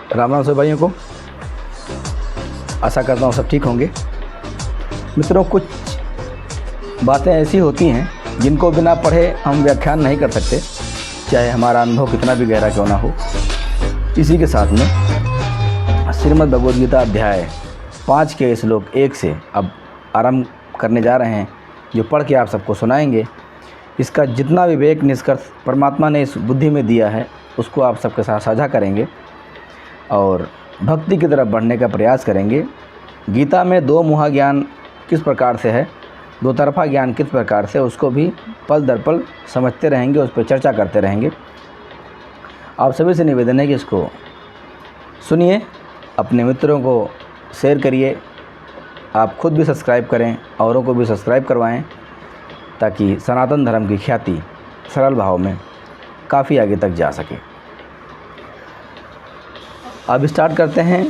राम राम सभी भाइयों को। आशा करता हूँ सब ठीक होंगे। मित्रों, कुछ बातें ऐसी होती हैं जिनको बिना पढ़े हम व्याख्यान नहीं कर सकते, चाहे हमारा अनुभव कितना भी गहरा क्यों ना हो। इसी के साथ में श्रीमद् भगवद गीता अध्याय 5 के श्लोक 1 से अब आरंभ करने जा रहे हैं, जो पढ़ के आप सबको सुनाएंगे। इसका जितना विवेक निष्कर्ष परमात्मा ने इस बुद्धि में दिया है उसको आप सबके साथ साझा करेंगे और भक्ति की तरफ बढ़ने का प्रयास करेंगे। गीता में दो मुहा ज्ञान किस प्रकार से है, दो तरफा ज्ञान किस प्रकार से, उसको भी पल दर पल समझते रहेंगे, उस पर चर्चा करते रहेंगे। आप सभी से निवेदन है कि इसको सुनिए, अपने मित्रों को शेयर करिए, आप खुद भी सब्सक्राइब करें, औरों को भी सब्सक्राइब करवाएं, ताकि सनातन धर्म की ख्याति सरल भाव में काफ़ी आगे तक जा सके। अब स्टार्ट करते हैं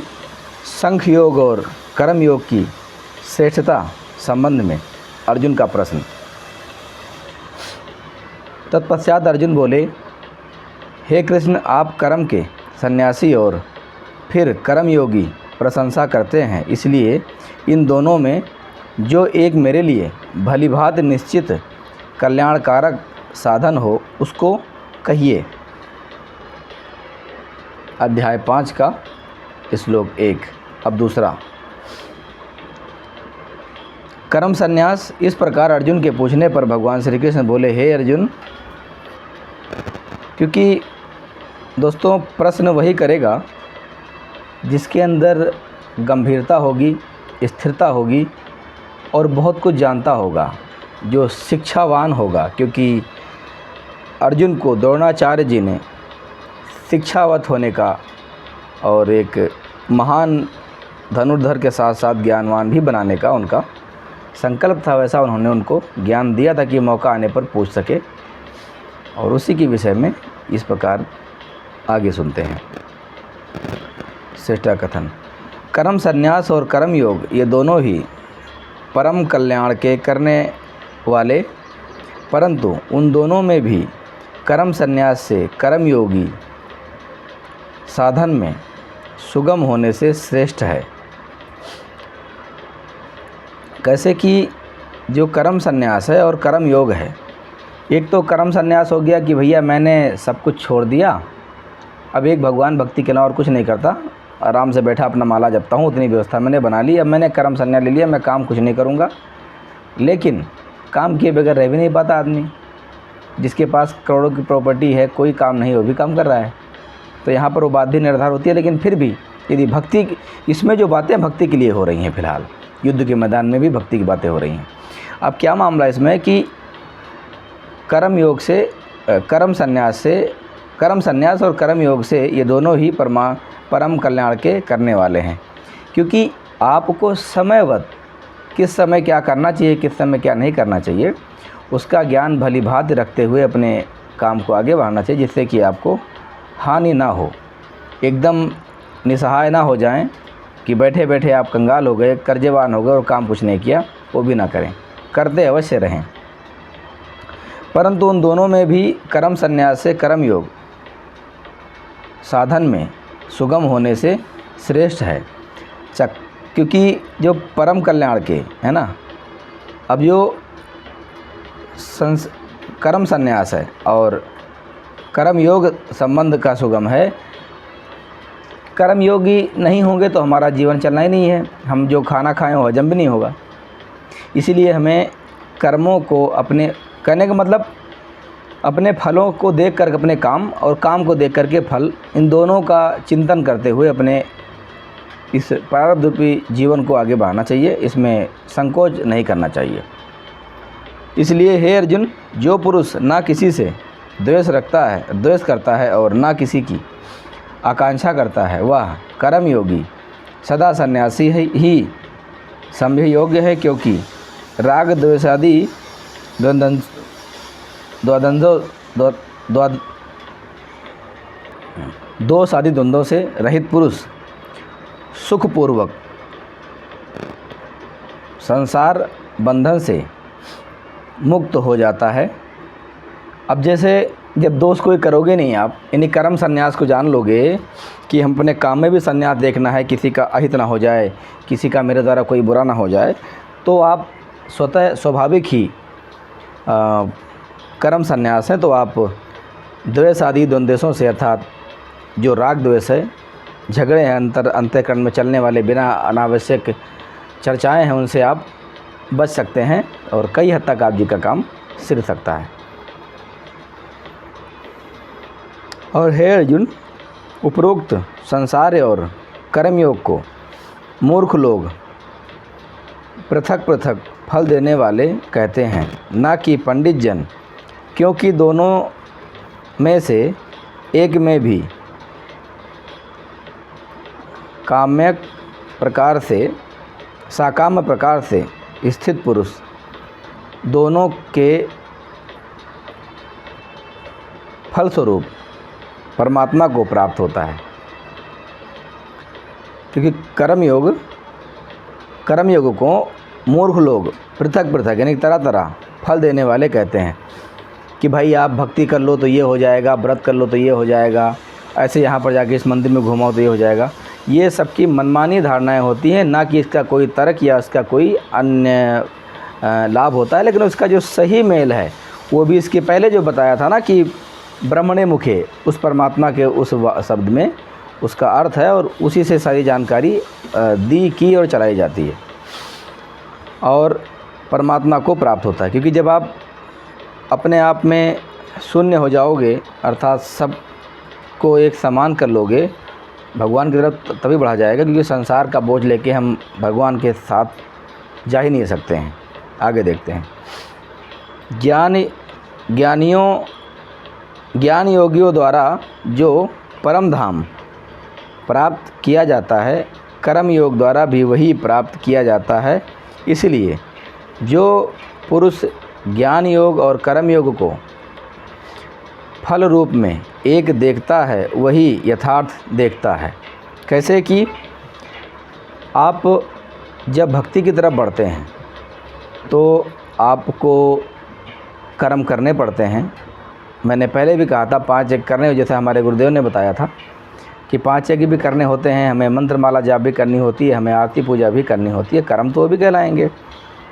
सांख्य योग और कर्म योग की श्रेष्ठता संबंध में अर्जुन का प्रश्न। तत्पश्चात अर्जुन बोले, हे कृष्ण, आप कर्म के सन्यासी और फिर कर्मयोगी प्रशंसा करते हैं, इसलिए इन दोनों में जो एक मेरे लिए भलीभांति निश्चित कल्याणकारक साधन हो उसको कहिए। अध्याय 5 का श्लोक 1। अब दूसरा कर्म संन्यास। इस प्रकार अर्जुन के पूछने पर भगवान श्री कृष्ण बोले, हे अर्जुन, क्योंकि दोस्तों प्रश्न वही करेगा जिसके अंदर गंभीरता होगी, स्थिरता होगी और बहुत कुछ जानता होगा, जो शिक्षावान होगा। क्योंकि अर्जुन को द्रोणाचार्य जी ने शिक्षावत होने का और एक महान धनुर्धर के साथ साथ ज्ञानवान भी बनाने का उनका संकल्प था। वैसा उन्होंने उनको ज्ञान दिया था कि मौका आने पर पूछ सके, और उसी के विषय में इस प्रकार आगे सुनते हैं। श्रेष्ठ कथन। कर्म संन्यास और कर्म योग ये दोनों ही परम कल्याण के करने वाले, परंतु उन दोनों में भी कर्म संन्यास से कर्मयोगी साधन में सुगम होने से श्रेष्ठ है। कैसे कि जो कर्म संन्यास है और कर्म योग है, एक तो कर्म संन्यास हो गया कि भैया मैंने सब कुछ छोड़ दिया, अब एक भगवान भक्ति के अलावा और कुछ नहीं करता, आराम से बैठा अपना माला जपता हूँ, उतनी व्यवस्था मैंने बना ली, अब मैंने कर्म संन्यास ले लिया, मैं काम कुछ नहीं करूँगा। लेकिन काम किए बगैर रह भी नहीं पाता आदमी। जिसके पास करोड़ों की प्रॉपर्टी है, कोई काम नहीं, वो भी काम कर रहा है। तो यहाँ पर उपाधि निर्धार होती है। लेकिन फिर भी यदि भक्ति, इसमें जो बातें भक्ति के लिए हो रही हैं, फिलहाल युद्ध के मैदान में भी भक्ति की बातें हो रही हैं। अब क्या मामला इसमें कि कर्म योग से कर्म संन्यास और कर्म योग से ये दोनों ही परम कल्याण के करने वाले हैं। क्योंकि आपको समयवत किस समय क्या करना चाहिए, किस समय क्या नहीं करना चाहिए, उसका ज्ञान भलीभांति रखते हुए अपने काम को आगे बढ़ाना चाहिए, जिससे कि आपको हानि ना हो, एकदम निसहाय ना हो जाएं कि बैठे बैठे आप कंगाल हो गए, कर्जवान हो गए और काम कुछ नहीं किया। वो भी ना करें, करते अवश्य रहें। परंतु उन दोनों में भी कर्म संन्यास से कर्म योग साधन में सुगम होने से श्रेष्ठ है। क्योंकि जो परम कल्याण के है ना, अब जो कर्म संन्यास है और कर्म योग संबंध का सुगम है। कर्म योगी नहीं होंगे तो हमारा जीवन चलना ही नहीं है, हम जो खाना खाएं वो हजम भी नहीं होगा। इसीलिए हमें कर्मों को अपने, कहने का मतलब अपने फलों को देख कर, अपने काम और काम को देख करके फल, इन दोनों का चिंतन करते हुए अपने इस प्रारब्ध रूपी जीवन को आगे बढ़ाना चाहिए। इसमें संकोच नहीं करना चाहिए। इसलिए हे अर्जुन, जो पुरुष ना किसी से द्वेष करता है और ना किसी की आकांक्षा करता है, वह कर्मयोगी सदा सन्यासी ही समझ योग्य है। क्योंकि राग द्वेषादि दोष आदि द्वंद्वों से रहित पुरुष सुखपूर्वक संसार बंधन से मुक्त हो जाता है। अब जैसे जब दोष कोई करोगे नहीं आप, यानी कर्म संन्यास को जान लोगे कि हम अपने काम में भी संन्यास देखना है, किसी का अहित ना हो जाए, किसी का मेरे द्वारा कोई बुरा ना हो जाए, तो आप स्वतः स्वाभाविक ही कर्म संन्यास है। तो आप द्वेष आदि द्वंद्वों से, अर्थात जो राग द्वेष है, झगड़े हैं, अंतःकरण में चलने वाले बिना अनावश्यक चर्चाएं हैं, उनसे आप बच सकते हैं और कई हद तक आप जी का काम सिर सकता है। और हे अर्जुन, उपरोक्त संसार और कर्मयोग को मूर्ख लोग पृथक पृथक फल देने वाले कहते हैं, ना कि पंडित जन, क्योंकि दोनों में से एक में भी काम्यक प्रकार से, साकाम्य प्रकार से स्थित पुरुष दोनों के फलस्वरूप परमात्मा को प्राप्त होता है। क्योंकि कर्मयोग को मूर्ख लोग पृथक पृथक यानी तरह तरह फल देने वाले कहते हैं कि भाई आप भक्ति कर लो तो ये हो जाएगा, व्रत कर लो तो ये हो जाएगा, ऐसे यहाँ पर जाके इस मंदिर में घुमाओ तो ये हो जाएगा। ये सबकी मनमानी धारणाएं होती हैं, ना कि इसका कोई तर्क या इसका कोई अन्य लाभ होता है। लेकिन उसका जो सही मेल है वो भी इसके पहले जो बताया था ना कि ब्रह्मणे मुखे, उस परमात्मा के उस शब्द में उसका अर्थ है और उसी से सारी जानकारी दी की और चलाई जाती है और परमात्मा को प्राप्त होता है। क्योंकि जब आप अपने आप में शून्य हो जाओगे, अर्थात सब को एक समान कर लोगे, भगवान की तरफ तभी बढ़ा जाएगा। क्योंकि संसार का बोझ लेके हम भगवान के साथ जा ही नहीं सकते हैं। आगे देखते हैं। ज्ञान योगियों द्वारा जो परम धाम प्राप्त किया जाता है, कर्म योग द्वारा भी वही प्राप्त किया जाता है। इसलिए जो पुरुष ज्ञान योग और कर्म योग को फल रूप में एक देखता है, वही यथार्थ देखता है। कैसे कि आप जब भक्ति की तरफ बढ़ते हैं तो आपको कर्म करने पड़ते हैं। मैंने पहले भी कहा था 5 यज्ञ करने, जैसे हमारे गुरुदेव ने बताया था कि 5 यज्ञ भी करने होते हैं, हमें मंत्रमाला जाप भी करनी होती है, हमें आरती पूजा भी करनी होती है। कर्म तो वो भी कहलाएंगे,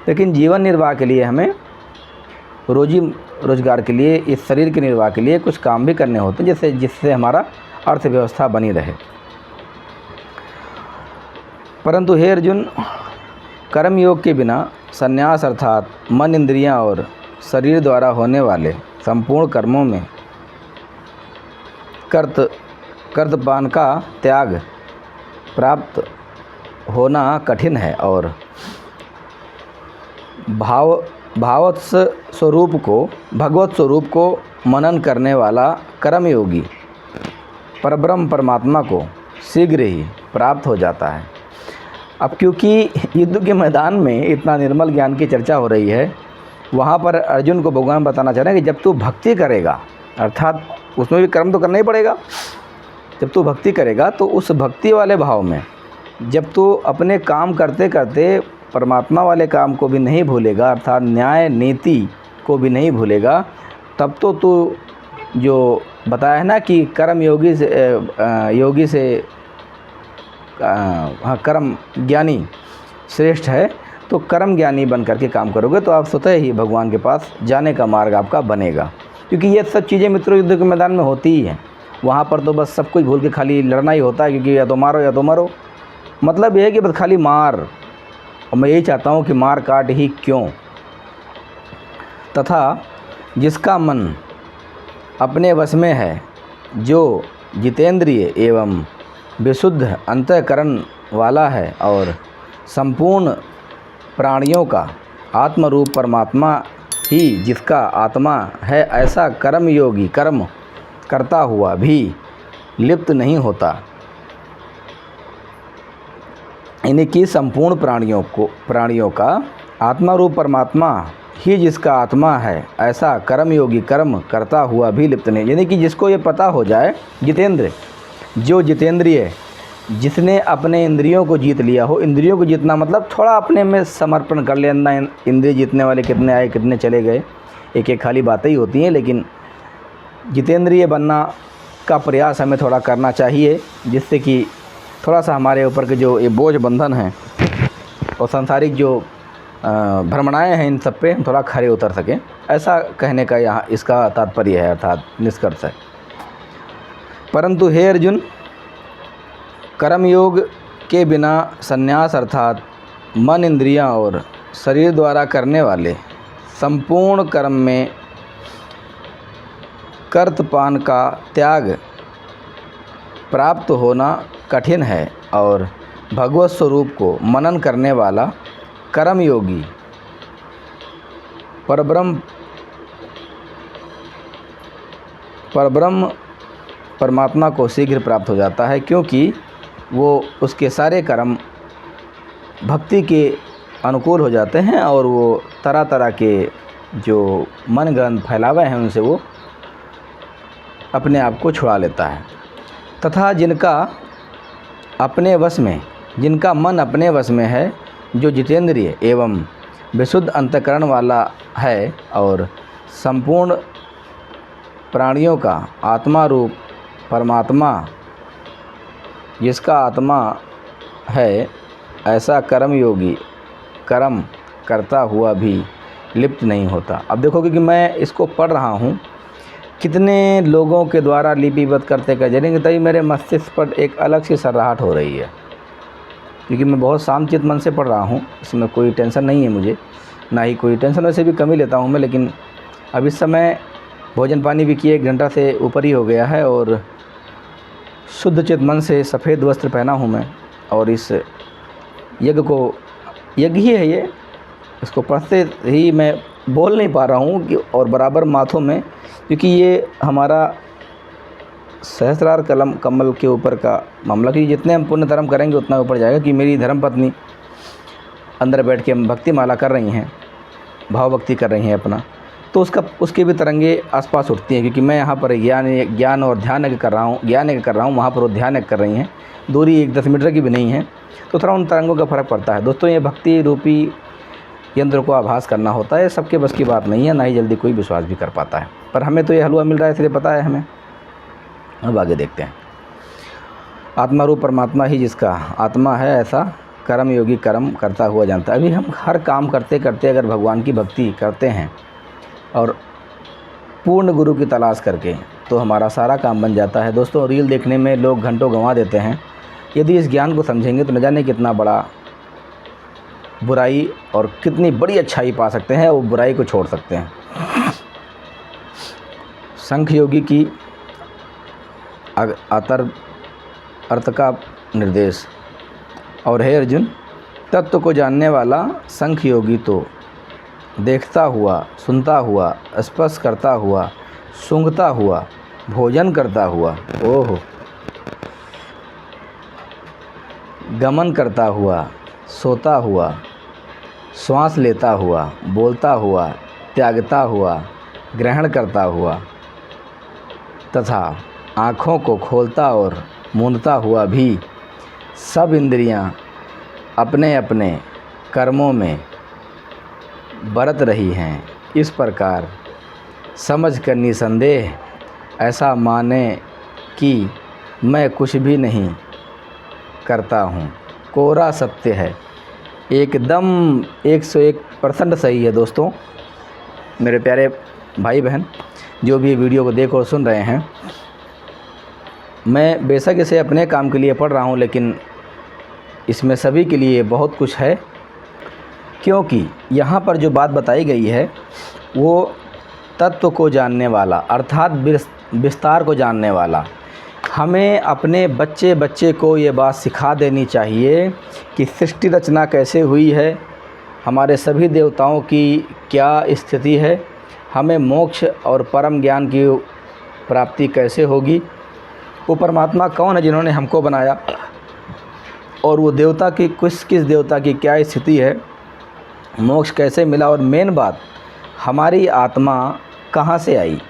लेकिन जीवन निर्वाह के लिए हमें रोजी रोजगार के लिए, इस शरीर के निर्वाह के लिए कुछ काम भी करने होते हैं, जिससे हमारा अर्थव्यवस्था बनी रहे। परंतु हे अर्जुन, कर्म योग के बिना संन्यास अर्थात मन, इंद्रियां और शरीर द्वारा होने वाले संपूर्ण कर्मों में कर्तपान का त्याग प्राप्त होना कठिन है और भगवत स्वरूप को मनन करने वाला कर्मयोगी परब्रह्म परमात्मा को शीघ्र ही प्राप्त हो जाता है। अब क्योंकि युद्ध के मैदान में इतना निर्मल ज्ञान की चर्चा हो रही है, वहाँ पर अर्जुन को भगवान बताना चाह रहे हैं कि जब तू भक्ति करेगा, अर्थात उसमें भी कर्म तो करना ही पड़ेगा, जब तू भक्ति करेगा तो उस भक्ति वाले भाव में जब तू अपने काम करते करते परमात्मा वाले काम को भी नहीं भूलेगा, अर्थात न्याय नीति को भी नहीं भूलेगा, तब तो तू जो बताया है ना कि कर्म योगी से कर्म ज्ञानी श्रेष्ठ है, तो कर्म ज्ञानी बन करके काम करोगे तो आप स्वतः ही भगवान के पास जाने का मार्ग आपका बनेगा। क्योंकि ये सब चीज़ें मित्रों युद्ध के मैदान में होती ही हैं। वहाँ पर तो बस सब कुछ भूल के खाली लड़ना ही होता है, क्योंकि या तो मारो या तो मरो। मतलब ये है कि बस खाली मार, और मैं यही चाहता हूँ कि मार काट ही क्यों। तथा जिसका मन अपने वश में है, जो जितेंद्रिय एवं विशुद्ध अंतःकरण वाला है और संपूर्ण प्राणियों का आत्मरूप परमात्मा ही जिसका आत्मा है, ऐसा कर्म योगी कर्म करता हुआ भी लिप्त नहीं होता। यानी कि संपूर्ण प्राणियों का आत्मा रूप परमात्मा ही जिसका आत्मा है, ऐसा कर्म योगी कर्म करता हुआ भी लिप्त नहीं। यानी कि जिसको ये पता हो जाए, जितेंद्र, जो जितेंद्रिय, जिसने अपने इंद्रियों को जीत लिया हो। इंद्रियों को जीतना मतलब थोड़ा अपने में समर्पण कर लेना। इंद्रिय जीतने वाले कितने आए कितने चले गए, एक एक खाली बातें ही होती हैं, लेकिन जितेंद्रिय बनना का प्रयास हमें थोड़ा करना चाहिए, जिससे कि थोड़ा सा हमारे ऊपर के जो ये बोझ बंधन हैं और सांसारिक जो भ्रमणाएँ हैं इन सब पे हम थोड़ा खरे उतर सकें। ऐसा कहने का यहाँ इसका तात्पर्य है, अर्थात निष्कर्ष है। परंतु हे अर्जुन, कर्मयोग के बिना संन्यास अर्थात मन, इंद्रियां और शरीर द्वारा करने वाले संपूर्ण कर्म में कर्तपान का त्याग प्राप्त होना कठिन है और भगवत स्वरूप को मनन करने वाला कर्मयोगी परब्रह्म परमात्मा को शीघ्र प्राप्त हो जाता है, क्योंकि वो उसके सारे कर्म भक्ति के अनुकूल हो जाते हैं और वो तरह तरह के जो मन ग्रंथ फैलावे हैं उनसे वो अपने आप को छुड़ा लेता है। तथा जिनका मन अपने वश में है, जो जितेंद्रिय एवं विशुद्ध अंतःकरण वाला है और संपूर्ण प्राणियों का आत्मा रूप परमात्मा जिसका आत्मा है, ऐसा कर्मयोगी कर्म करता हुआ भी लिप्त नहीं होता। अब देखोगे कि मैं इसको पढ़ रहा हूँ, कितने लोगों के द्वारा लिपिबद्ध करते जाएंगे, तभी मेरे मस्तिष्क पर एक अलग सी सर्राहट हो रही है, क्योंकि मैं बहुत शांतचित्त मन से पढ़ रहा हूँ। इसमें कोई टेंशन नहीं है मुझे, ना ही कोई टेंशन, वैसे भी कम ही लेता हूँ मैं। लेकिन अब इस समय भोजन पानी भी किए 1 घंटा से ऊपर ही हो गया है और शुद्ध चित्त मन से सफ़ेद वस्त्र पहना हूँ मैं, और इस यज्ञ ही है ये, इसको पढ़ते ही मैं बोल नहीं पा रहा हूँ कि और बराबर माथों में, क्योंकि ये हमारा सहस्रार कमल के ऊपर का मामला, कि जितने हम पुण्य धर्म करेंगे उतना ऊपर जाएगा। कि मेरी धर्मपत्नी अंदर बैठ के भक्ति माला कर रही हैं, भाव भक्ति कर रही हैं अपना, तो उसके भी तरंगे आसपास उठती हैं, क्योंकि मैं यहाँ पर ज्ञान और ध्यान कर रहा हूँ, वहाँ पर वो ध्यान कर रही हैं। दूरी 1-10 मीटर की भी नहीं है, तो थोड़ा उन तरंगों का फ़र्क पड़ता है। दोस्तों, ये भक्ति रूपी यंत्र को आभास करना होता है, सबके बस की बात नहीं है, ना ही जल्दी कोई विश्वास भी कर पाता है। पर हमें तो ये हलवा मिल रहा है, इसलिए पता है हमें। अब आगे देखते हैं। आत्मा रूप परमात्मा ही जिसका आत्मा है, ऐसा कर्मयोगी कर्म करता हुआ जानता है। अभी हम हर काम करते करते अगर भगवान की भक्ति करते हैं और पूर्ण गुरु की तलाश करके, तो हमारा सारा काम बन जाता है। दोस्तों, रील देखने में लोग घंटों गंवा देते हैं। यदि इस ज्ञान को समझेंगे तो न जाने कितना बड़ा बुराई और कितनी बड़ी अच्छाई पा सकते हैं, वो बुराई को छोड़ सकते हैं। सांख्य योगी की अर्थ का निर्देश। और हे अर्जुन, तत्व को जानने वाला सांख्य योगी तो देखता हुआ, सुनता हुआ, स्पर्श करता हुआ, सूंघता हुआ, भोजन करता हुआ, ओहो, गमन करता हुआ, सोता हुआ, श्वास लेता हुआ, बोलता हुआ, त्यागता हुआ, ग्रहण करता हुआ तथा आँखों को खोलता और मूंदता हुआ भी सब इंद्रियां अपने अपने कर्मों में बरत रही हैं। इस प्रकार समझ कर निसंदेह ऐसा माने कि मैं कुछ भी नहीं करता हूँ, कोरा सत्य है। एकदम 101% सही है। दोस्तों, मेरे प्यारे भाई बहन जो भी वीडियो को देख और सुन रहे हैं, मैं बेशक इसे अपने काम के लिए पढ़ रहा हूँ, लेकिन इसमें सभी के लिए बहुत कुछ है, क्योंकि यहाँ पर जो बात बताई गई है वो तत्व को जानने वाला, अर्थात विस्तार को जानने वाला। हमें अपने बच्चे को ये बात सिखा देनी चाहिए कि सृष्टि रचना कैसे हुई है, हमारे सभी देवताओं की क्या स्थिति है, हमें मोक्ष और परम ज्ञान की प्राप्ति कैसे होगी, वो परमात्मा कौन है जिन्होंने हमको बनाया, और वो देवता की किस देवता की क्या स्थिति है, मोक्ष कैसे मिला, और मेन बात हमारी आत्मा कहाँ से आई।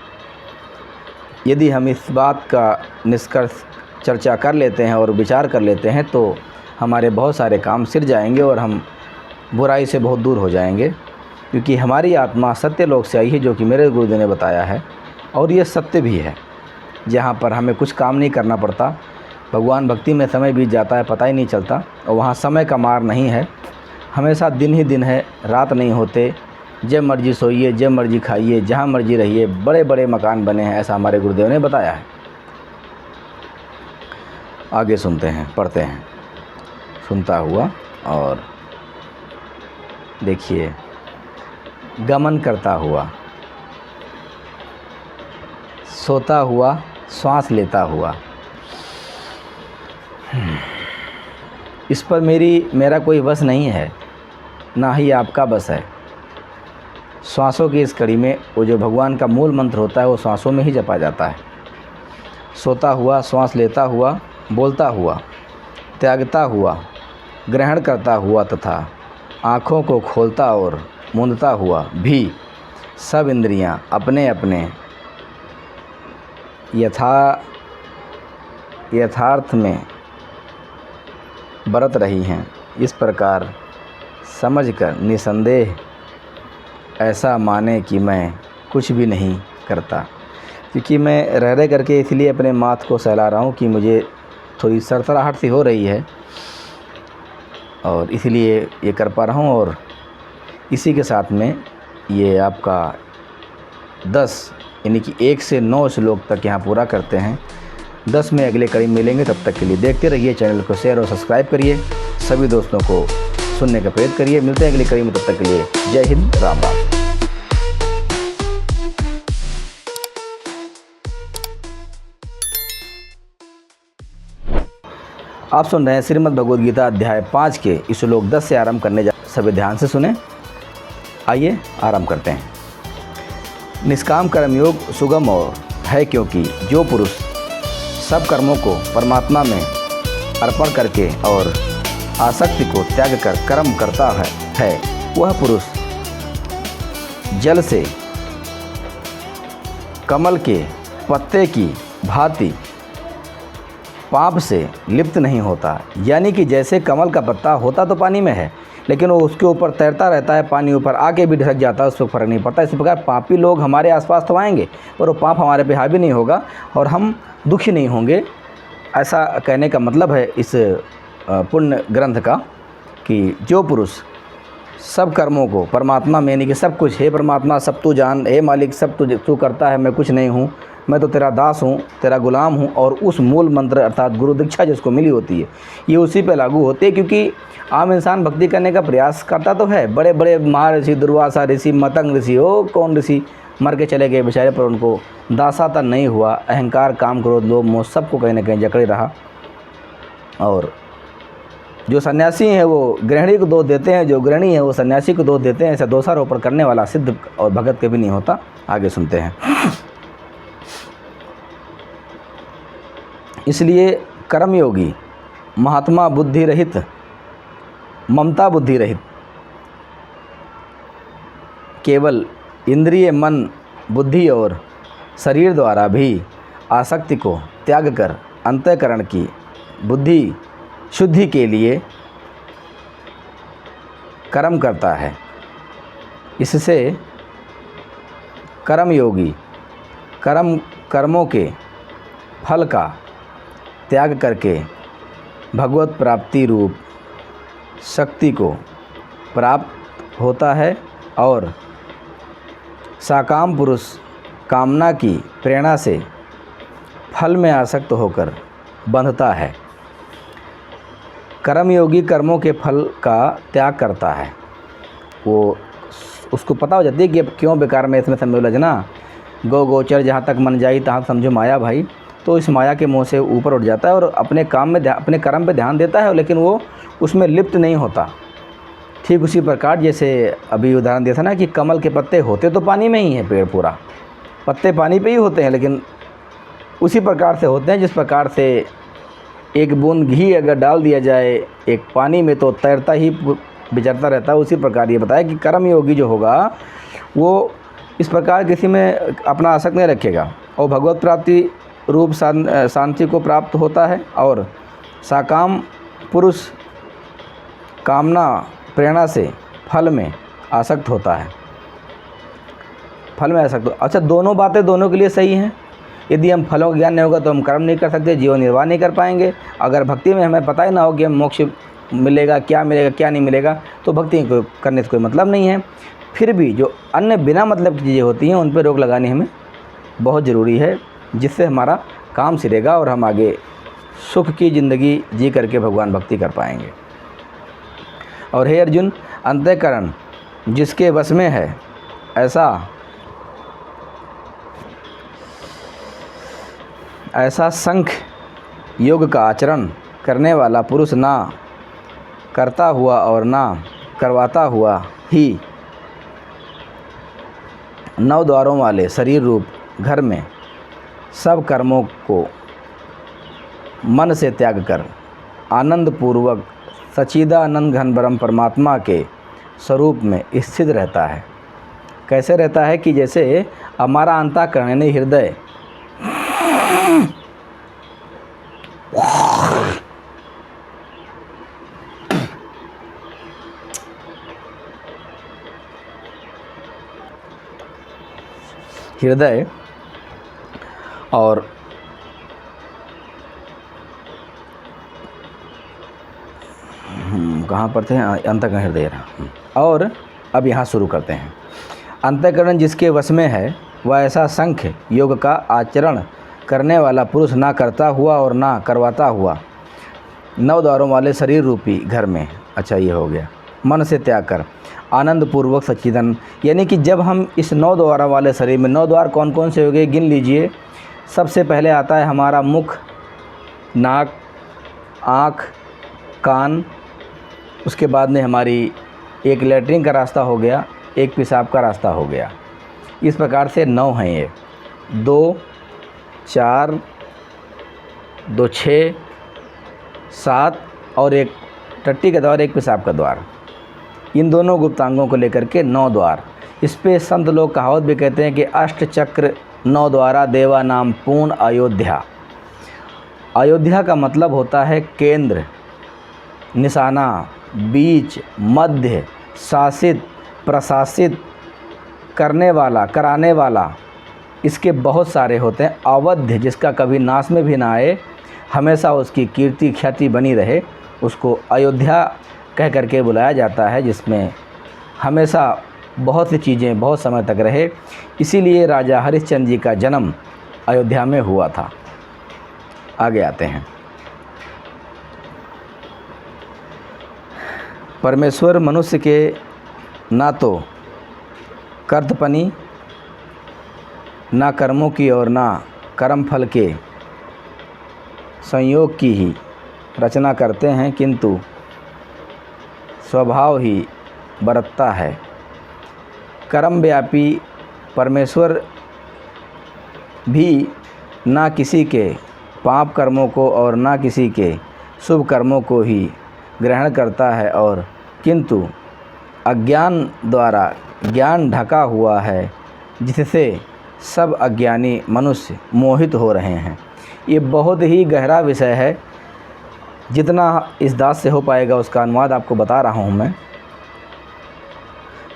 यदि हम इस बात का निष्कर्ष चर्चा कर लेते हैं और विचार कर लेते हैं, तो हमारे बहुत सारे काम सिर जाएंगे और हम बुराई से बहुत दूर हो जाएंगे, क्योंकि हमारी आत्मा सत्यलोक से आई है, जो कि मेरे गुरुदेव ने बताया है। और ये सत्य भी है। जहाँ पर हमें कुछ काम नहीं करना पड़ता, भगवान भक्ति में समय बीत जाता है, पता ही नहीं चलता, और वहाँ समय का मार नहीं है, हमेशा दिन ही दिन है, रात नहीं होते। जब मर्जी सोइए, जब मर्जी खाइए, जहाँ मर्जी रहिए, बड़े बड़े मकान बने हैं, ऐसा हमारे गुरुदेव ने बताया है। आगे सुनते हैं, पढ़ते हैं। सुनता हुआ और देखिए, गमन करता हुआ, सोता हुआ, श्वास लेता हुआ। इस पर मेरा कोई बस नहीं है, ना ही आपका बस है। श्वासों की इस कड़ी में वो जो भगवान का मूल मंत्र होता है वो श्वासों में ही जपा जाता है। सोता हुआ, श्वास लेता हुआ, बोलता हुआ, त्यागता हुआ, ग्रहण करता हुआ तथा आँखों को खोलता और मूंदता हुआ भी सब इंद्रियां अपने अपने यथार्थ में बरत रही हैं। इस प्रकार समझकर निसंदेह ऐसा माने कि मैं कुछ भी नहीं करता। क्योंकि मैं रह करके इसलिए अपने माथ को सहला रहा हूँ कि मुझे थोड़ी सरसराहट सी हो रही है, और इसलिए ये कर पा रहा हूँ। और इसी के साथ में ये आपका 10 यानी कि 1 से 9 श्लोक तक यहाँ पूरा करते हैं। 10 में अगले कड़ी मिलेंगे। तब तक के लिए देखते रहिए, चैनल को शेयर और सब्सक्राइब करिए, सभी दोस्तों को सुनने का प्रेरित करिए। मिलते हैं अगली कड़ी में, तब तक के लिए जय हिंद, राम राम। आप सुन रहे हैं श्रीमद् भगवद गीता अध्याय 5 के श्लोक 10 से आरंभ करने जा। सभी ध्यान से सुने। आइए आरंभ करते हैं। निष्काम कर्मयोग सुगम और है, क्योंकि जो पुरुष सब कर्मों को परमात्मा में अर्पण करके और आसक्ति को त्याग कर कर्म करता है वह पुरुष जल से कमल के पत्ते की भांति पाप से लिप्त नहीं होता। यानी कि जैसे कमल का पत्ता होता तो पानी में है, लेकिन वो उसके ऊपर तैरता रहता है, पानी ऊपर आके भी ढक जाता है, उस पर फर्क नहीं पड़ता। इसी प्रकार पापी लोग हमारे आसपास तो आएंगे, पर वो पाप हमारे पे हावी नहीं होगा और हम दुखी नहीं होंगे। ऐसा कहने का मतलब है इस पुण्य ग्रंथ का कि जो पुरुष सब कर्मों को परमात्मा में, यानी कि सब कुछ, हे परमात्मा सब तू जान, हे मालिक सब तू करता है, मैं कुछ नहीं हूँ, मैं तो तेरा दास हूँ, तेरा गुलाम हूँ, और उस मूल मंत्र अर्थात गुरु दीक्षा जिसको मिली होती है ये उसी पे लागू होती है। क्योंकि आम इंसान भक्ति करने का प्रयास करता तो है, बड़े बड़े महर्षि, दुर्वासा ऋषि, मतंग ऋषि, हो कौन ऋषि मर के चले गए बेचारे, पर उनको दासाता नहीं हुआ। अहंकार, काम, क्रोध, लोभ, मोह सबको कहीं ना कहीं जकड़े रहा। और जो सन्यासी हैं वो गृहिणी को दोष देते हैं, जो गृहिणी है वो सन्यासी को दोष देते हैं। ऐसा दोषारोपण करने वाला सिद्ध और भगत कभी नहीं होता। आगे सुनते हैं। इसलिए कर्मयोगी महात्मा बुद्धि रहित, ममता बुद्धि रहित, केवल इंद्रिय, मन, बुद्धि और शरीर द्वारा भी आसक्ति को त्याग कर अंतःकरण की बुद्धि शुद्धि के लिए कर्म करता है। इससे कर्मयोगी कर्मों के फल का त्याग करके भगवत प्राप्ति रूप शक्ति को प्राप्त होता है और साकाम पुरुष कामना की प्रेरणा से फल में आसक्त होकर बंधता है। कर्मयोगी कर्मों के फल का त्याग करता है। वो उसको पता हो जाती है कि अब क्यों बेकार में इसमें समय उलझना, गौ गोचर जहाँ तक मन जाई तहाँ समझो माया भाई। तो इस माया के मुँह से ऊपर उठ जाता है और अपने काम में अपने कर्म पे ध्यान देता है, लेकिन वो उसमें लिप्त नहीं होता। ठीक उसी प्रकार जैसे अभी उदाहरण दिया था ना कि कमल के पत्ते होते तो पानी में ही है, पेड़ पूरा पत्ते पानी पे ही होते हैं, लेकिन उसी प्रकार से होते हैं जिस प्रकार से एक बूंद घी अगर डाल दिया जाए एक पानी में तो तैरता ही विचरता रहता है। उसी प्रकार ये बताया कि कर्मयोगी जो होगा वो इस प्रकार किसी में अपना आसक्त नहीं रखेगा और भगवत प्राप्ति रूप शांति को प्राप्त होता है और साकाम पुरुष कामना प्रेरणा से फल में आसक्त होता है। फल में आसक्त। अच्छा, दोनों बातें दोनों के लिए सही हैं। यदि हम फलों का ज्ञान नहीं होगा तो हम कर्म नहीं कर सकते, जीवन निर्वाह नहीं कर पाएंगे। अगर भक्ति में हमें पता ही ना हो कि हम मोक्ष मिलेगा क्या नहीं मिलेगा, तो भक्ति को करने से कोई मतलब नहीं है। फिर भी जो अन्य बिना मतलब की चीज़ें होती हैं उन पर रोक लगानी हमें बहुत ज़रूरी है, जिससे हमारा काम सिरेगा और हम आगे सुख की ज़िंदगी जी करके भगवान भक्ति कर पाएंगे। और हे अर्जुन, अंतःकरण जिसके वश में है ऐसा सांख्य योग का आचरण करने वाला पुरुष ना करता हुआ और ना करवाता हुआ ही 9 द्वारों वाले शरीर रूप घर में सब कर्मों को मन से त्याग कर आनंद पूर्वक सच्चिदानंद घन ब्रह्म परमात्मा के स्वरूप में स्थित रहता है। कैसे रहता है कि जैसे हमारा अंतःकरण यानी हृदय और कहाँ पर थे, अंतःकरण हृदय। और अब यहाँ शुरू करते हैं। अंतःकरण जिसके वश में है वह ऐसा सांख्य योग का आचरण करने वाला पुरुष ना करता हुआ और ना करवाता हुआ 9 द्वारों वाले शरीर रूपी घर में, अच्छा ये हो गया, मन से त्याग कर आनंद पूर्वक सच्चिदानंद, यानी कि जब हम इस 9 द्वारों वाले शरीर में, 9 द्वार कौन कौन से हो गए गिन लीजिए। सबसे पहले आता है हमारा मुख, नाक, आँख, कान, उसके बाद में हमारी एक लैट्रिन का रास्ता हो गया, एक पेशाब का रास्ता हो गया। इस प्रकार से 9 हैं ये, 2, 4, 2, 6, 7 और एक टट्टी का द्वार, एक पेशाब का द्वार। इन दोनों गुप्तांगों को लेकर के 9 द्वार। इस पे संत लोग कहावत भी कहते हैं कि अष्ट चक्र 9 द्वारा देवा नाम पूर्ण अयोध्या। अयोध्या का मतलब होता है केंद्र, निशाना, बीच, मध्य, शासित, प्रशासित, करने वाला, कराने वाला। इसके बहुत सारे होते हैं। अवध्य जिसका कभी नाश में भी ना आए, हमेशा उसकी कीर्ति ख्याति बनी रहे, उसको अयोध्या कह करके बुलाया जाता है, जिसमें हमेशा बहुत सी चीज़ें बहुत समय तक रहे। इसीलिए राजा हरिश्चंद्र जी का जन्म अयोध्या में हुआ था। आगे आते हैं। परमेश्वर मनुष्य के ना तो कर्तपनी, ना कर्मों की और ना कर्म फल के संयोग की ही रचना करते हैं, किंतु स्वभाव ही बरतता है। कर्म व्यापी परमेश्वर भी ना किसी के पाप कर्मों को और ना किसी के शुभ कर्मों को ही ग्रहण करता है, और किंतु अज्ञान द्वारा ज्ञान ढका हुआ है, जिससे सब अज्ञानी मनुष्य मोहित हो रहे हैं। ये बहुत ही गहरा विषय है, जितना इस दास से हो पाएगा उसका अनुवाद आपको बता रहा हूँ मैं।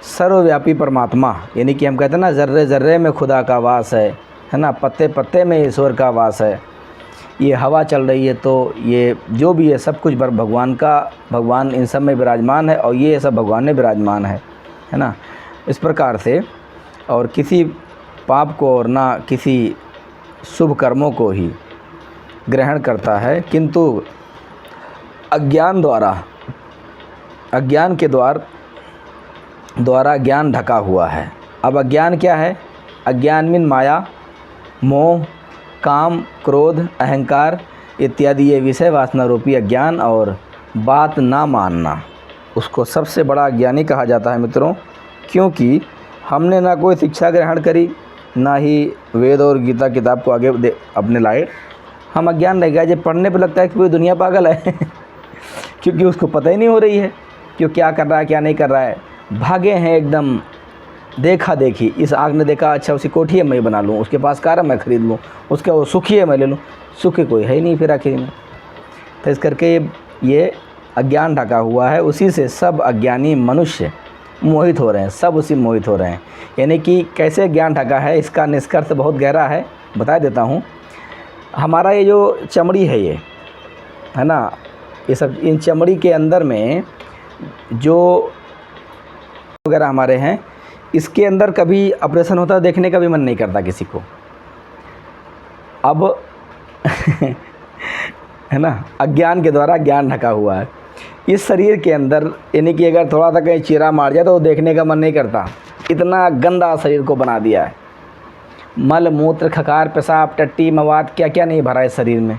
सर्वव्यापी परमात्मा, यानी कि हम कहते हैं ना, ज़र्रे ज़र्रे में खुदा का वास है ना, पत्ते पत्ते में ईश्वर का वास है। ये हवा चल रही है तो ये जो भी है सब कुछ भगवान इन सब में विराजमान है, और ये सब भगवान में विराजमान है ना। इस प्रकार से, और किसी पाप को और ना किसी शुभ कर्मों को ही ग्रहण करता है, किंतु अज्ञान के द्वारा ज्ञान ढका हुआ है। अब अज्ञान क्या है? अज्ञान मीन माया, मोह, काम, क्रोध, अहंकार इत्यादि ये विषय वासना रूपी अज्ञान, और बात ना मानना, उसको सबसे बड़ा अज्ञानी कहा जाता है मित्रों। क्योंकि हमने ना कोई शिक्षा ग्रहण करी, ना ही वेद और गीता किताब को आगे अपने लाए। हम अज्ञान रह गया। जब पढ़ने पे लगता है कि पूरी दुनिया पागल है क्योंकि उसको पता ही नहीं हो रही है कि वो क्या कर रहा है क्या नहीं कर रहा है। भागे हैं एकदम देखा देखी। इस आग ने देखा, अच्छा उसकी कोठी है मैं बना लूँ, उसके पास कार है मैं ख़रीद लूँ, उसका वो सुखी है मैं ले लूँ। सुखी कोई है ही नहीं फिर आखिर में। तो इस करके ये अज्ञान ढका हुआ है। उसी से सब अज्ञानी मनुष्य मोहित हो रहे हैं, सब उसी मोहित हो रहे हैं। यानी कि कैसे ज्ञान ढका है, इसका निष्कर्ष बहुत गहरा है, बता देता हूँ। हमारा ये जो चमड़ी है, ये है ना, ये सब इन चमड़ी के अंदर में जो वगैरह हमारे हैं, इसके अंदर कभी ऑपरेशन होता है देखने का भी मन नहीं करता किसी को। अब है ना, अज्ञान के द्वारा ज्ञान ढका हुआ है इस शरीर के अंदर। यानी कि अगर थोड़ा सा कहीं चीरा मार जाए तो देखने का मन नहीं करता, इतना गंदा शरीर को बना दिया है। मल मूत्र खकार पेशाब टट्टी मवाद क्या क्या नहीं भरा है शरीर में,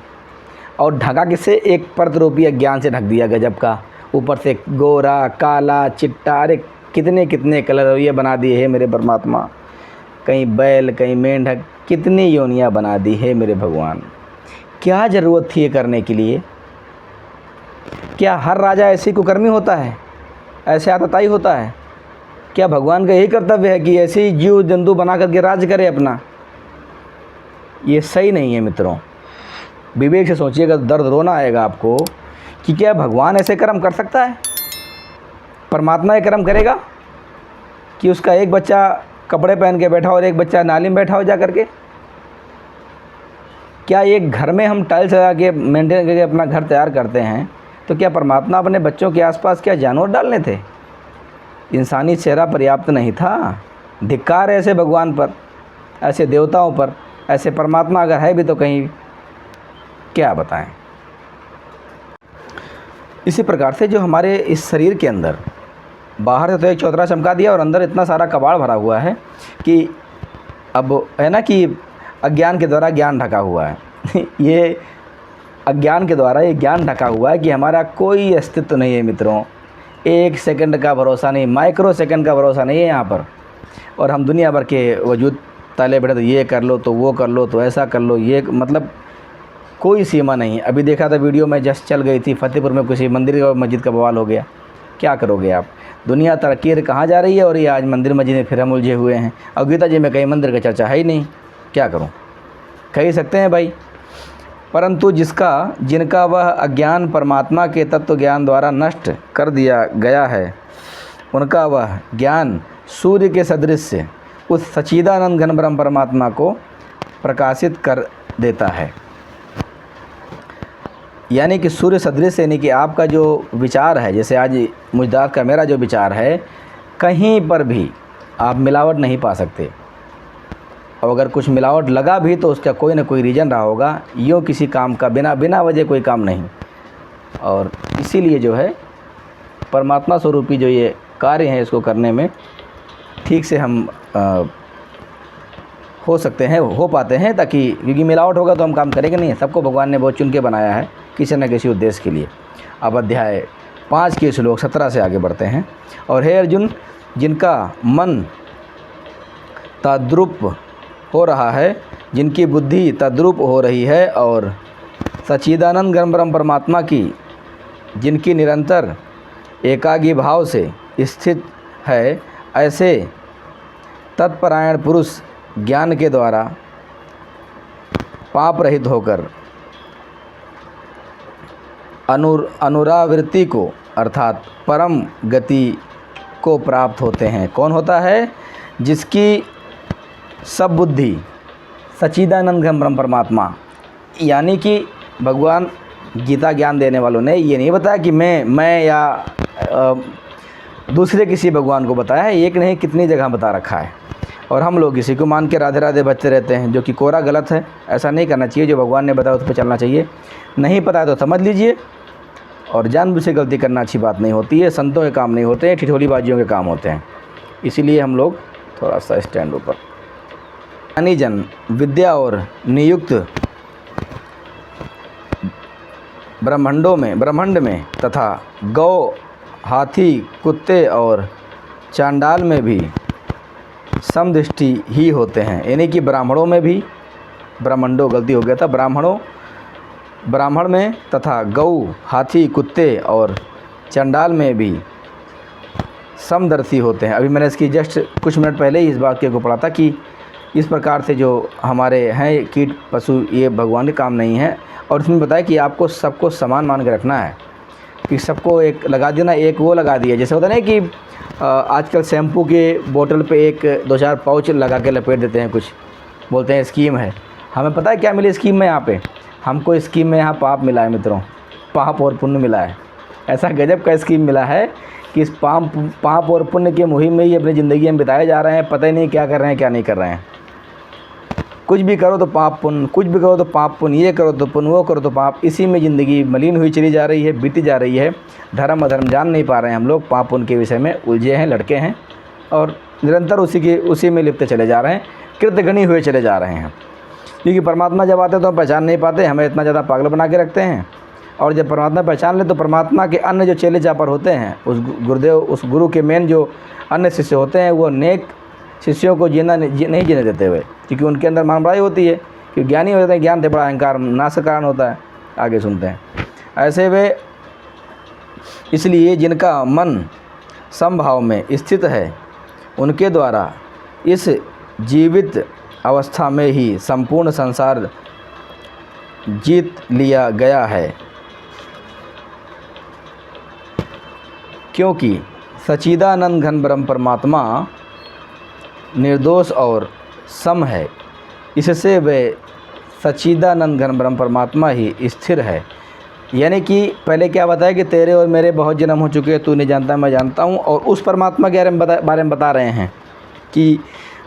और ढका किससे? एक परत रूपी अज्ञान से ढक दिया गजब का। ऊपर से गोरा काला चिट्टा, अरे कितने कितने कलर ये बना दिए है मेरे परमात्मा। कहीं बैल कहीं मेंढक, कितनी योनियाँ बना दी है मेरे भगवान। क्या ज़रूरत थी ये करने के लिए? क्या हर राजा ऐसी कुकर्मी होता है, ऐसे आतताई होता है? क्या भगवान का यही कर्तव्य है कि ऐसे ही जीव जंतु बना करके राज करे अपना? ये सही नहीं है मित्रों, विवेक से सोचिएगा, दर्द रोना आएगा आपको कि क्या भगवान ऐसे कर्म कर सकता है? परमात्मा ये कर्म करेगा कि उसका एक बच्चा कपड़े पहन के बैठा और एक बच्चा नाली में बैठा हो जा करके? क्या एक घर में हम टाइल्स लगा के मेंटेन करके अपना घर तैयार करते हैं, तो क्या परमात्मा अपने बच्चों के आसपास क्या जानवर डालने थे? इंसानी चेहरा पर्याप्त नहीं था? धिक्कार है ऐसे भगवान पर, ऐसे देवताओं पर। ऐसे परमात्मा अगर है भी तो कहीं क्या बताएं। इसी प्रकार से जो हमारे इस शरीर के अंदर, बाहर से तो एक चौतरा चमका दिया और अंदर इतना सारा कबाड़ भरा हुआ है कि अब है ना कि अज्ञान के द्वारा ज्ञान ढका हुआ है। ये अज्ञान के द्वारा ये ज्ञान ढका हुआ है कि हमारा कोई अस्तित्व नहीं है मित्रों। एक सेकंड का भरोसा नहीं, माइक्रो सेकंड का भरोसा नहीं है यहाँ पर। और हम दुनिया भर के वजूद ताले बैठे, तो ये कर लो तो वो कर लो तो ऐसा कर लो, ये मतलब कोई सीमा नहीं है। अभी देखा था वीडियो में, जस्ट चल गई थी, फतेहपुर में किसी मंदिर और मस्जिद का बवाल हो गया। क्या करोगे आप? दुनिया तरक्की कहाँ जा रही है और ये आज मंदिर मस्जिद में फिर हम उलझे हुए हैं। और गीता जी में कहीं मंदिर का चर्चा है ही नहीं। क्या करूं? कह ही सकते हैं भाई। परंतु जिनका वह अज्ञान परमात्मा के तत्व ज्ञान द्वारा नष्ट कर दिया गया है, उनका वह ज्ञान सूर्य के सदृश से उस सच्चिदानंद घन ब्रह्म परमात्मा को प्रकाशित कर देता है। यानी कि सूर्य सदृश, यानी कि आपका जो विचार है, जैसे आज मुझदात का मेरा जो विचार है, कहीं पर भी आप मिलावट नहीं पा सकते। और अगर कुछ मिलावट लगा भी तो उसका कोई ना कोई रीज़न रहा होगा। यूँ किसी काम का बिना वजह कोई काम नहीं। और इसीलिए जो है परमात्मा स्वरूपी जो ये कार्य हैं, इसको करने में ठीक से हम हो सकते हैं, हो पाते हैं। ताकि क्योंकि मिलावट होगा तो हम काम करेंगे नहीं। सबको भगवान ने बहुत चुन के बनाया है किसी न किसी उद्देश्य के लिए। अब अध्याय 5 के श्लोक 17 से आगे बढ़ते हैं। और हे अर्जुन, जिनका मन तद्रूप हो रहा है, जिनकी बुद्धि तद्रूप हो रही है और सच्चिदानंद घन ब्रह्म परमात्मा की जिनकी निरंतर एकाग्र भाव से स्थित है, ऐसे तत्परायण पुरुष ज्ञान के द्वारा पाप रहित होकर अनुरावृत्ति को अर्थात परम गति को प्राप्त होते हैं। कौन होता है? जिसकी सब बुद्धि सच्चिदानंद घन ब्रह्म परमात्मा, यानी कि भगवान गीता ज्ञान देने वालों ने ये नहीं बताया कि मैं या दूसरे किसी भगवान को बताया है। एक नहीं कितनी जगह बता रखा है। और हम लोग इसी को मान के राधे राधे बचते रहते हैं, जो कि कोरा गलत है। ऐसा नहीं करना चाहिए। जो भगवान ने बताया उस पर चलना चाहिए। नहीं पता है तो समझ लीजिए। और जानबूझ से गलती करना अच्छी बात नहीं होती है। संतों के काम नहीं होते हैं, ठिठोलीबाजियों के काम होते हैं। इसीलिए हम लोग थोड़ा सा स्टैंड ऊपर। ज्ञानी जन विद्या और नियुक्त ब्रह्मांड में तथा गौ हाथी कुत्ते और चांडाल में भी समदृष्टि ही होते हैं। यानी कि ब्राह्मणों में भी, गलती हो गया था, ब्राह्मण में तथा गौ हाथी कुत्ते और चंडाल में भी समदर्शी होते हैं। अभी मैंने इसकी जस्ट कुछ मिनट पहले ही इस बात को पढ़ा था कि इस प्रकार से जो हमारे हैं कीट पशु, ये भगवान के काम नहीं है। और इसमें बताया कि आपको सबको समान मान के रखना है। कि सबको एक लगा दिया ना, एक वो लगा दिया, जैसे होता है ना कि आजकल शैम्पू के बोतल पे एक 2-4 पाउच लगा के लपेट देते हैं, कुछ बोलते हैं स्कीम है। हमें पता है क्या मिली स्कीम में? यहाँ पे हमको स्कीम में यहाँ पाप मिला है मित्रों, पाप और पुण्य मिला है। ऐसा गजब का स्कीम मिला है कि इस पाप और पुण्य के मुहिम में ही अपनी ज़िंदगी में बिताए जा रहे हैं। पता ही नहीं क्या कर रहे हैं क्या नहीं कर रहे हैं। कुछ भी करो तो पाप पुण्य, कुछ भी करो तो पाप पुण्य, ये करो तो पुण्य, वो करो तो पाप। इसी में ज़िंदगी मलिन हुई चली जा रही है, बीती जा रही है। धर्म अधर्म जान नहीं पा रहे हैं हम लोग, पाप पुण्य के विषय में उलझे हैं, लड़के हैं और निरंतर उसी में लिप्त चले जा रहे हैं, कृतघ्नी हुए चले जा रहे हैं। क्योंकि परमात्मा जब आते तो हम पहचान नहीं पाते, हमें इतना ज़्यादा पागल बना के रखते हैं। और जब परमात्मा पहचान ले तो परमात्मा के अन्य जो चेले चापर होते हैं, उस गुरुदेव, उस गुरु के मेन जो अन्य शिष्य होते हैं, वो नेक शिष्यों को नहीं जीने देते हुए, क्योंकि उनके अंदर मान बड़ाई होती है। क्योंकि ज्ञानी हो जाते हैं, ज्ञान से बड़ा अहंकार नाश का कारण होता है। आगे सुनते हैं। ऐसे वे इसलिए जिनका मन समभाव में स्थित है, उनके द्वारा इस जीवित अवस्था में ही संपूर्ण संसार जीत लिया गया है। क्योंकि सच्चिदानंद घन ब्रह्म परमात्मा निर्दोष और सम है, इससे वे सच्चिदानंद घन ब्रह्म परमात्मा ही स्थिर है। यानी कि पहले क्या बताया कि तेरे और मेरे बहुत जन्म हो चुके हैं, तू नहीं जानता मैं जानता हूँ। और उस परमात्मा के बारे में बता रहे हैं कि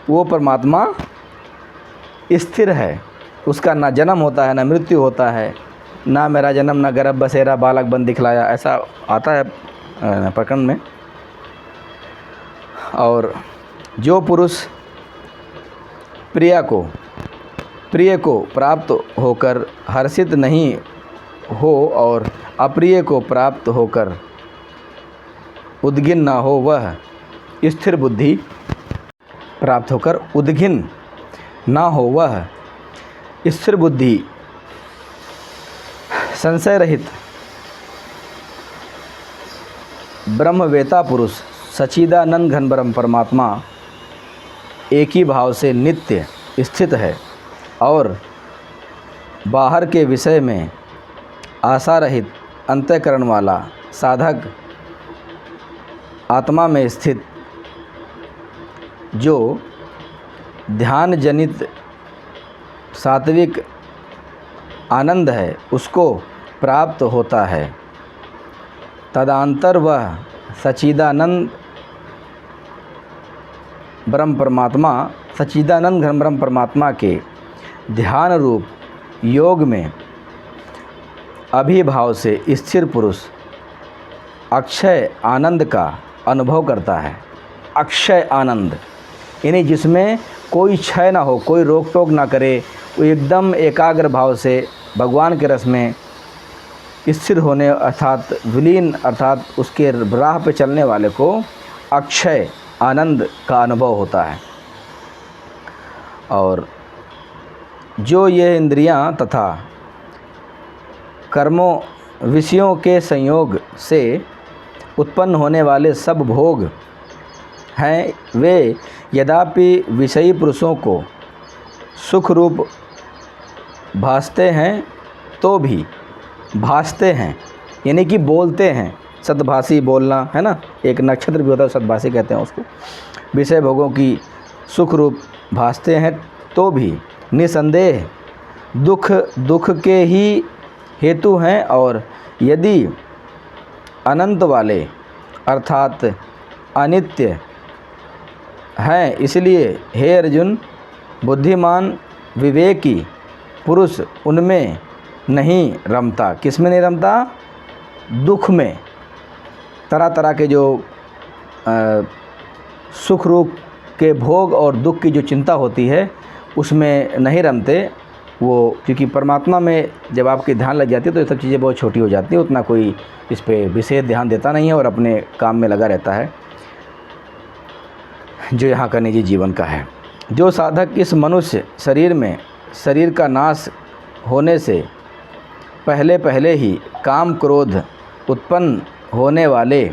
वो परमात्मा स्थिर है, उसका ना जन्म होता है ना मृत्यु होता है, ना मेरा जन्म ना गर्भ बसेरा बालक बन दिखलाया, ऐसा आता है प्रकरण में। और जो पुरुष प्रिय को प्राप्त होकर हर्षित नहीं हो और अप्रिय को प्राप्त होकर उद्गिन ना हो, वह स्थिर बुद्धि प्राप्त होकर उद्गिन ना हो, वह स्थिर बुद्धि संशय रहित ब्रह्मवेता पुरुष सच्चिदानंद घन ब्रह्म परमात्मा एक ही भाव से नित्य स्थित है और बाहर के विषय में आशा रहित अंतःकरण वाला साधक आत्मा में स्थित जो ध्यान जनित सात्विक आनंद है उसको प्राप्त होता है। तदंतर वह सच्चिदानंद ब्रह्म परमात्मा, सच्चिदानंद घन ब्रह्म परमात्मा के ध्यान रूप योग में अभिभाव से स्थिर पुरुष अक्षय आनंद का अनुभव करता है। अक्षय आनंद यानी जिसमें कोई क्षय ना हो, कोई रोक टोक ना करे, वो एकदम एकाग्र भाव से भगवान के रस में स्थिर होने अर्थात विलीन अर्थात उसके राह पे चलने वाले को अक्षय आनंद का अनुभव होता है। और जो ये इंद्रियां तथा कर्मों विषयों के संयोग से उत्पन्न होने वाले सब भोग हैं, वे यद्यपि विषयी पुरुषों को सुख रूप भासते हैं तो भी भासते हैं यानी कि बोलते हैं, सद्भाषी बोलना है ना, एक नक्षत्र भी होता है सद्भाषी कहते हैं उसको। विषय भोगों की सुख रूप भासते हैं तो भी निसंदेह दुख के ही हेतु हैं। और यदि अनंत वाले अर्थात अनित्य हैं, इसलिए हे अर्जुन बुद्धिमान विवेकी पुरुष उनमें नहीं रमता। किस में नहीं रमता? दुख में। तरह तरह के जो सुख रूप के भोग और दुख की जो चिंता होती है उसमें नहीं रमते वो, क्योंकि परमात्मा में जब आपकी ध्यान लग जाती है तो ये सब चीज़ें बहुत छोटी हो जाती हैं, उतना कोई इस पे विशेष ध्यान देता नहीं है और अपने काम में लगा रहता है जो यहाँ का निजी जीवन का है। जो साधक इस मनुष्य शरीर में शरीर का नाश होने से पहले ही काम क्रोध उत्पन्न होने वाले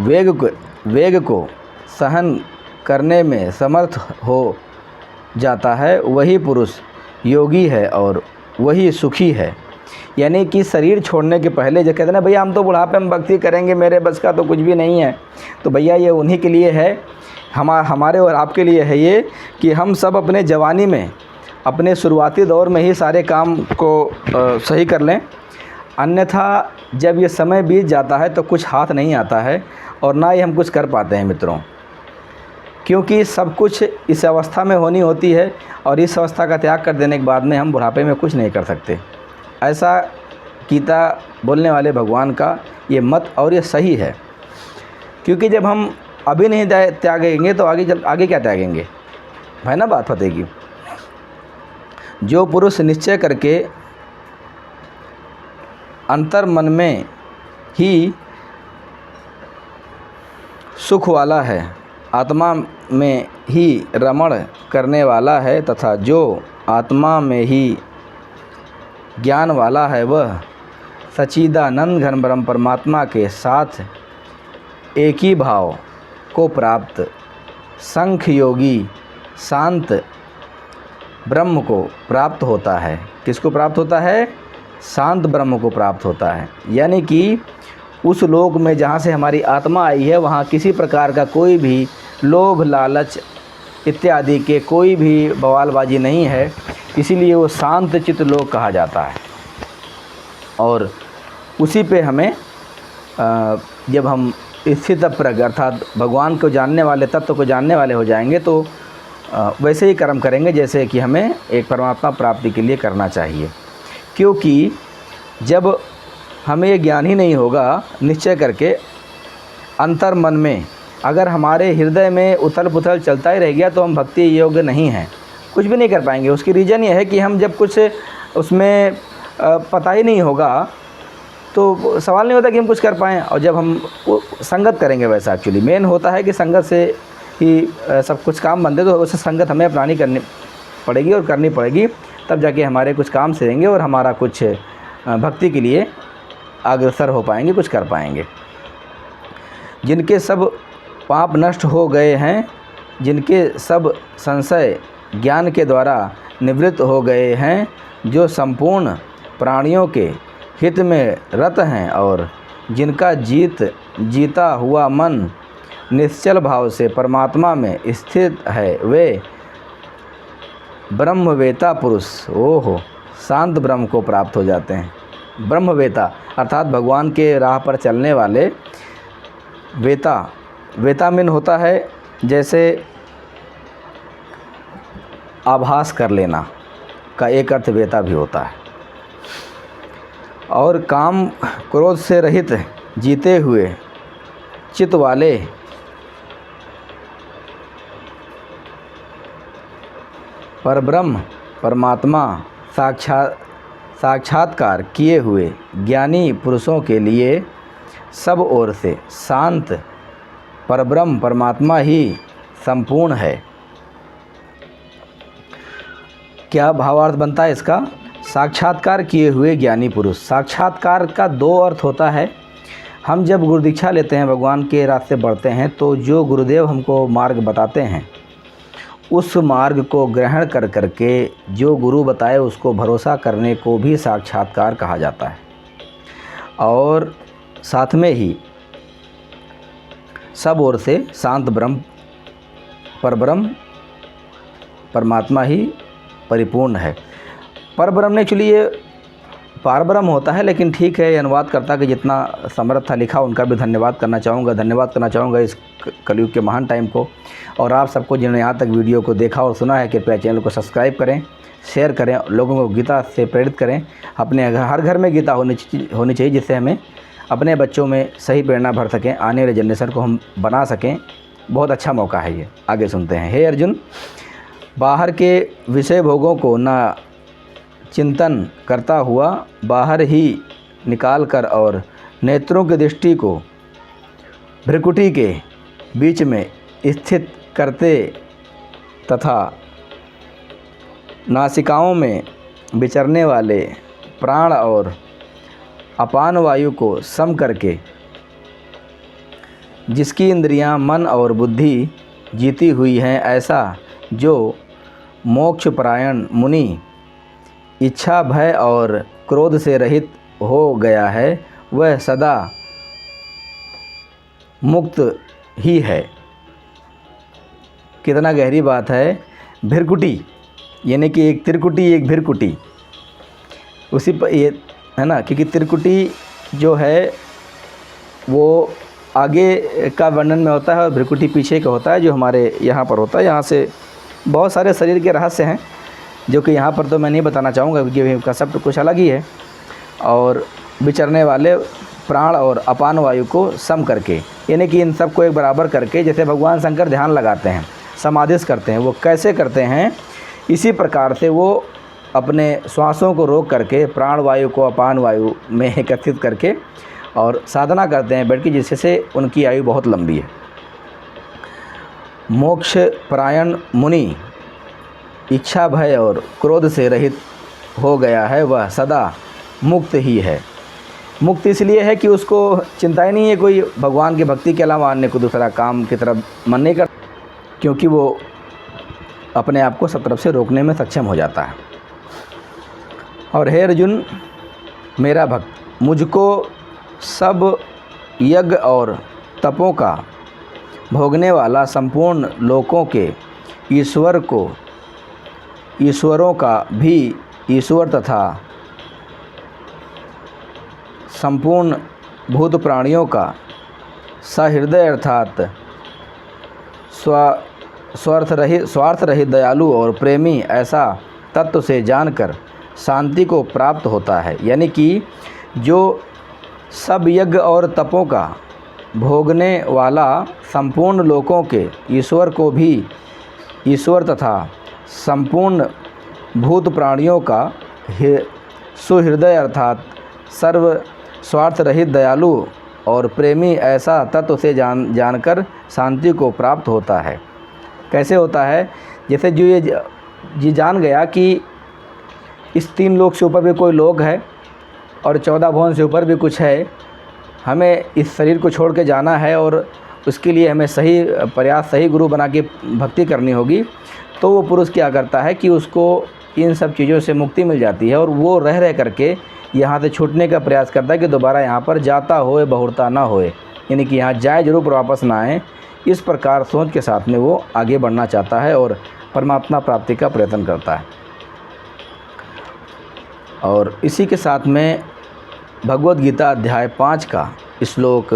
वेग को सहन करने में समर्थ हो जाता है, वही पुरुष योगी है और वही सुखी है। यानी कि शरीर छोड़ने के पहले जो कहते हैं ना भैया हम तो बुढ़ापे में भक्ति करेंगे, मेरे बस का तो कुछ भी नहीं है, तो भैया ये उन्हीं के लिए है, हमारे और आपके लिए है ये कि हम सब अपने जवानी में, अपने शुरुआती दौर में ही सारे काम को सही कर लें। अन्यथा जब ये समय बीत जाता है तो कुछ हाथ नहीं आता है और ना ही हम कुछ कर पाते हैं मित्रों, क्योंकि सब कुछ इस अवस्था में होनी होती है और इस अवस्था का त्याग कर देने के बाद में हम बुढ़ापे में कुछ नहीं कर सकते। ऐसा गीता बोलने वाले भगवान का ये मत और ये सही है, क्योंकि जब हम अभी नहीं त्यागेंगे तो आगे क्या त्यागेंगे, है ना बात फतेह की। जो पुरुष निश्चय करके अंतर मन में ही सुख वाला है, आत्मा में ही रमण करने वाला है तथा जो आत्मा में ही ज्ञान वाला है, वह सच्चिदानंद घन ब्रह्म परमात्मा के साथ एक ही भाव को प्राप्त सांख्य योगी शांत ब्रह्म को प्राप्त होता है। किसको प्राप्त होता है? शांत ब्रह्म को प्राप्त होता है। यानी कि उस लोक में जहाँ से हमारी आत्मा आई है वहाँ किसी प्रकार का कोई भी लोभ लालच इत्यादि के कोई भी बवालबाजी नहीं है, इसीलिए वो शांत चित्त लोक कहा जाता है। और उसी पे हमें जब हम स्थित प्रज्ञ अर्थात भगवान को जानने वाले, तत्व को जानने वाले हो जाएंगे तो वैसे ही कर्म करेंगे जैसे कि हमें एक परमात्मा प्राप्ति के लिए करना चाहिए। क्योंकि जब हमें ये ज्ञान ही नहीं होगा निश्चय करके अंतर मन में, अगर हमारे हृदय में उथल पुथल चलता ही रह गया तो हम भक्ति योग्य नहीं हैं, कुछ भी नहीं कर पाएंगे। उसकी रीज़न ये है कि हम जब कुछ उसमें पता ही नहीं होगा तो सवाल नहीं होता कि हम कुछ कर पाएँ। और जब हम संगत करेंगे, वैसा एक्चुअली मेन होता है कि संगत से ही सब कुछ काम बनते, तो उससे संगत हमें अपनानी करनी पड़ेगी और करनी पड़ेगी, तब जाके हमारे कुछ काम से रहेंगे और हमारा कुछ भक्ति के लिए अग्रसर हो पाएंगे, कुछ कर पाएंगे। जिनके सब पाप नष्ट हो गए हैं, जिनके सब संशय ज्ञान के द्वारा निवृत्त हो गए हैं, जो संपूर्ण प्राणियों के हित में रत हैं और जिनका जीता हुआ मन निश्चल भाव से परमात्मा में स्थित है, वे ब्रह्मवेता पुरुष शांत ब्रह्म को प्राप्त हो जाते हैं। ब्रह्मवेता अर्थात भगवान के राह पर चलने वाले। वेता मीन होता है जैसे आभास कर लेना का एक अर्थ वेता भी होता है। और काम क्रोध से रहित जीते हुए चित्त वाले परब्रह्म परमात्मा साक्षात्कार किए हुए ज्ञानी पुरुषों के लिए सब ओर से शांत परब्रह्म परमात्मा ही संपूर्ण है। क्या भावार्थ बनता है इसका? साक्षात्कार किए हुए ज्ञानी पुरुष। साक्षात्कार का दो अर्थ होता है। हम जब गुरु दीक्षा लेते हैं, भगवान के रास्ते बढ़ते हैं, तो जो गुरुदेव हमको मार्ग बताते हैं उस मार्ग को ग्रहण कर करके जो गुरु बताए उसको भरोसा करने को भी साक्षात्कार कहा जाता है। और साथ में ही सब ओर से शांत ब्रह्म परब्रह्म परमात्मा ही परिपूर्ण है। परब्रह्म ने एक्चुअली ये पारब्रह्म होता है, लेकिन ठीक है, अनुवादकर्ता के जितना समर्थ था लिखा उनका भी धन्यवाद करना चाहूँगा इस कलयुग के महान टाइम को। और आप सबको जिन्होंने यहाँ तक वीडियो को देखा और सुना है, कृपया चैनल को सब्सक्राइब करें, शेयर करें, लोगों को गीता से प्रेरित करें। अपने हर घर में गीता होनी चाहिए, जिससे हमें अपने बच्चों में सही प्रेरणा भर सकें, आने वाले जनरेशन को हम बना सकें। बहुत अच्छा मौका है ये। आगे सुनते हैं। हे अर्जुन, बाहर के विषय भोगों को ना चिंतन करता हुआ बाहर ही निकाल कर और नेत्रों की दृष्टि को भ्रिकुटी के बीच में स्थित करते तथा नासिकाओं में विचरने वाले प्राण और अपान वायु को सम करके जिसकी इंद्रियां, मन और बुद्धि जीती हुई हैं, ऐसा जो मोक्षपरायण मुनि इच्छा, भय और क्रोध से रहित हो गया है वह सदा मुक्त ही है। कितना गहरी बात है। भिरकुटी यानी कि एक त्रिकुटी एक भिरकुटी, उसी पर ये है ना, क्योंकि त्रिकुटी जो है वो आगे का वर्णन में होता है और भिरकुटी पीछे का होता है, जो हमारे यहाँ पर होता है। यहाँ से बहुत सारे शरीर के रहस्य हैं जो कि यहाँ पर तो मैं नहीं बताना चाहूँगा, क्योंकि कंसेप्ट कुछ अलग ही है। और विचरने वाले प्राण और अपान वायु को सम करके, यानी कि इन सब को एक बराबर करके, जैसे भगवान शंकर ध्यान लगाते हैं, समाधिस्थ करते हैं, वो कैसे करते हैं, इसी प्रकार से वो अपने श्वासों को रोक करके प्राण वायु को अपान वायु में एकत्रित करके और साधना करते हैं बैठ के, जिससे उनकी आयु बहुत लंबी है। मोक्ष परायण मुनि इच्छा भय और क्रोध से रहित हो गया है वह सदा मुक्त ही है। मुक्त इसलिए है कि उसको चिंता ही नहीं है कोई भगवान की भक्ति के अलावा अन्य को दूसरा काम की तरफ मन नहीं करता, क्योंकि वो अपने आप को सब तरफ से रोकने में सक्षम हो जाता है। और हे अर्जुन मेरा भक्त, मुझको सब यज्ञ और तपों का भोगने वाला संपूर्ण लोकों के ईश्वर को, ईश्वरों का भी ईश्वर तथा संपूर्ण भूत प्राणियों का सहृदय अर्थात स्वार्थ रहित दयालु और प्रेमी ऐसा तत्व से जानकर शांति को प्राप्त होता है। यानी कि जो सब यज्ञ और तपों का भोगने वाला संपूर्ण लोकों के ईश्वर को भी ईश्वर तथा संपूर्ण भूत प्राणियों का सुहृदय अर्थात सर्व स्वार्थ रहित दयालु और प्रेमी ऐसा तत्व से जानकर शांति को प्राप्त होता है। कैसे होता है? जैसे जो ये जान गया कि इस 3 लोक से ऊपर भी कोई लोक है और 14 भुवन से ऊपर भी कुछ है, हमें इस शरीर को छोड़ के जाना है और उसके लिए हमें सही प्रयास, सही गुरु बना के भक्ति करनी होगी। तो वो पुरुष क्या करता है कि उसको इन सब चीज़ों से मुक्ति मिल जाती है और वो रह करके यहाँ से छूटने का प्रयास करता है कि दोबारा यहाँ पर जाता होए बहुरता ना होए, यानी कि यहाँ जाए जरूर पर वापस ना आए। इस प्रकार सोच के साथ में वो आगे बढ़ना चाहता है और परमात्मा प्राप्ति का प्रयत्न करता है। और इसी के साथ में भगवद गीता अध्याय 5 का श्लोक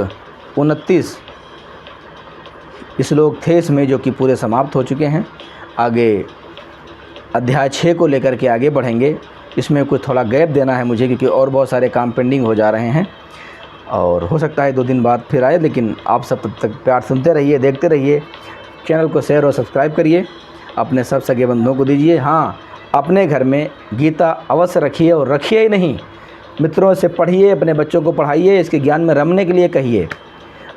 29 श्लोक थे इसमें, जो कि पूरे समाप्त हो चुके हैं। आगे अध्याय 6 को लेकर के आगे बढ़ेंगे। इसमें कुछ थोड़ा गैप देना है मुझे, क्योंकि और बहुत सारे काम पेंडिंग हो जा रहे हैं और हो सकता है 2 दिन बाद फिर आए। लेकिन आप सब तब तक प्यार सुनते रहिए, देखते रहिए। चैनल को शेयर और सब्सक्राइब करिए, अपने सब सगे बंधुओं को दीजिए। हाँ, अपने घर में गीता अवश्य रखिए और रखिए ही नहीं, मित्रों से पढ़िए, अपने बच्चों को पढ़ाइए, इसके ज्ञान में रमने के लिए कहिए।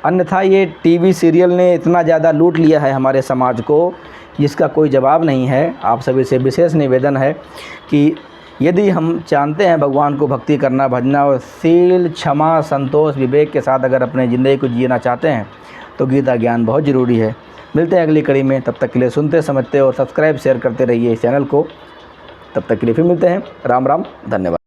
अन्यथा ये टीवी सीरियल ने इतना ज़्यादा लूट लिया है हमारे समाज को, जिसका कोई जवाब नहीं है। आप सभी से विशेष निवेदन है कि यदि हम जानते हैं भगवान को भक्ति करना, भजना और शील, क्षमा, संतोष, विवेक के साथ अगर अपने ज़िंदगी को जीना चाहते हैं तो गीता ज्ञान बहुत ज़रूरी है। मिलते हैं अगली कड़ी में, तब तक के लिए सुनते, समझते और सब्सक्राइब शेयर करते रहिए इस चैनल को। तब तक के लिए फिर मिलते हैं। राम राम, धन्यवाद।